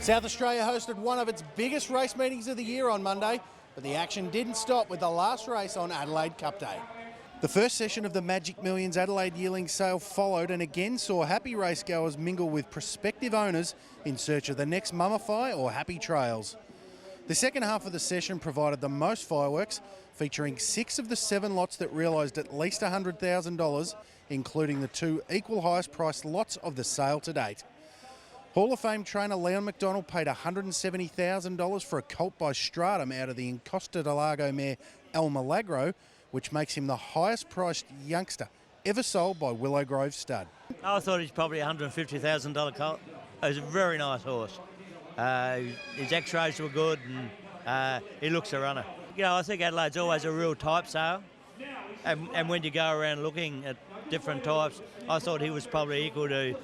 South Australia hosted one of its biggest race meetings of the year on Monday, but the action didn't stop with the last race on Adelaide Cup Day. The first session of the Magic Millions Adelaide yearling sale followed and again saw happy racegoers mingle with prospective owners in search of the next Mummify or Happy Trails. The second half of the session provided the most fireworks, featuring 6 of the 7 lots that realised at least $100,000, including the 2 equal highest priced lots of the sale to date. Hall of Fame trainer Leon McDonald paid $170,000 for a colt by Stratum out of the Encosta de Lago mare El Milagro, which makes him the highest priced youngster ever sold by Willow Grove Stud. I thought he's probably a $150,000 colt. He's a very nice horse. His x-rays were good and he looks a runner. You know, I think Adelaide's always a real type sale. And when you go around looking at different types, I thought he was probably equal to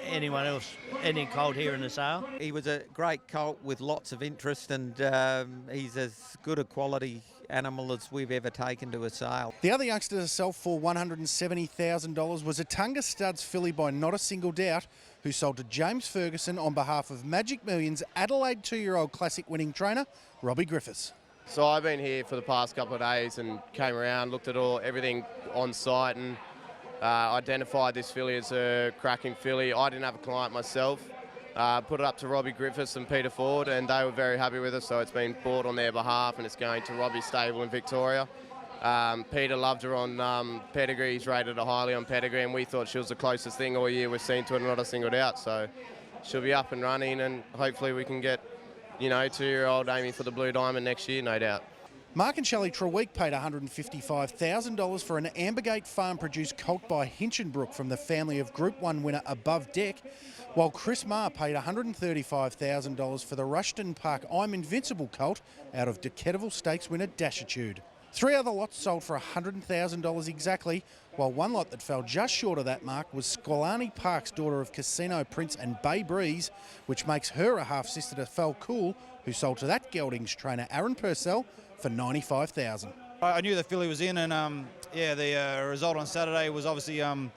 anyone else, any colt here in the sale. He was a great colt with lots of interest, and he's as good a quality animal as we've ever taken to a sale. The other youngster to sell for $170,000 was a Tunga Studs filly by Not a Single Doubt, who sold to James Ferguson on behalf of Magic Millions Adelaide 2-year-old classic winning trainer Robbie Griffiths. So I've been here for the past couple of days and came around, looked at everything on site and identified this filly as a cracking filly. I didn't have a client myself. Put it up to Robbie Griffiths and Peter Ford, and they were very happy with it, so it's been bought on their behalf and it's going to Robbie's stable in Victoria. Peter loved her on pedigree. He's rated her highly on pedigree, and we thought she was the closest thing all year we've seen to it, Not a Single Doubt. So she'll be up and running, and hopefully we can get, 2-year-old aiming for the Blue Diamond next year, no doubt. Mark and Shelley Treweek paid $155,000 for an Ambergate farm-produced colt by Hinchinbrook from the family of Group 1 winner Above Deck, while Chris Marr paid $135,000 for the Rushton Park I'm Invincible colt out of Decateville Stakes winner Dashitude. 3 other lots sold for $100,000 exactly, while one lot that fell just short of that mark was Squalani Park's daughter of Casino Prince and Bay Breeze, which makes her a half-sister to Fell Cool, who sold to that gelding's trainer Aaron Purcell for $95,000. I knew the filly was in, and the result on Saturday was obviously going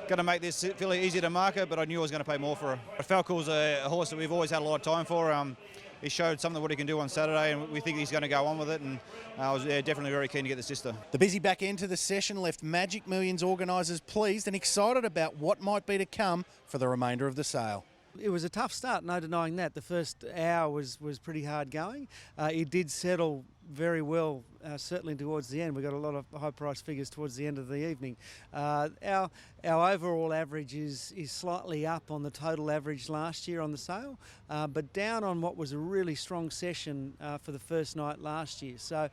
to make this filly easier to market, but I knew I was going to pay more for her. Falcool's a horse that we've always had a lot of time for. He showed something of what he can do on Saturday, and we think he's going to go on with it, and I was definitely very keen to get the sister. The busy back end to the session left Magic Millions organisers pleased and excited about what might be to come for the remainder of the sale. It was a tough start, no denying that. The first hour was pretty hard going. It did settle very well, certainly towards the end. We got a lot of high price figures towards the end of the evening. Our overall average is slightly up on the total average last year on the sale, but down on what was a really strong session for the first night last year. So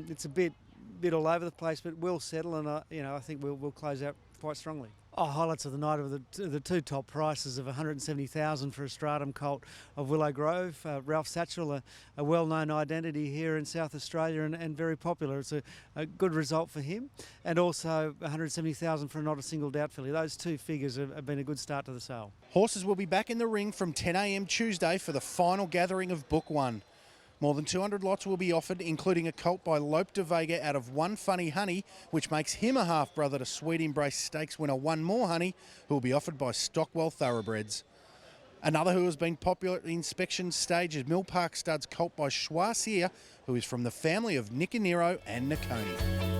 it's a bit all over the place, but we'll settle, and I think we'll close out quite strongly. Highlights of the night of the 2 top prices of $170,000 for a Stratum colt of Willow Grove. Ralph Satchell, a well-known identity here in South Australia and very popular. It's a good result for him. And also $170,000 for a Not a Single Doubt filly. Those 2 figures have been a good start to the sale. Horses will be back in the ring from 10 a.m. Tuesday for the final gathering of Book 1. More than 200 lots will be offered, including a colt by Lope de Vega out of One Funny Honey, which makes him a half-brother to Sweet Embrace Stakes winner One More Honey, who will be offered by Stockwell Thoroughbreds. Another who has been popular at the inspection stage is Mill Park Studs colt by Choisir, who is from the family of Nicanero and Nakoni.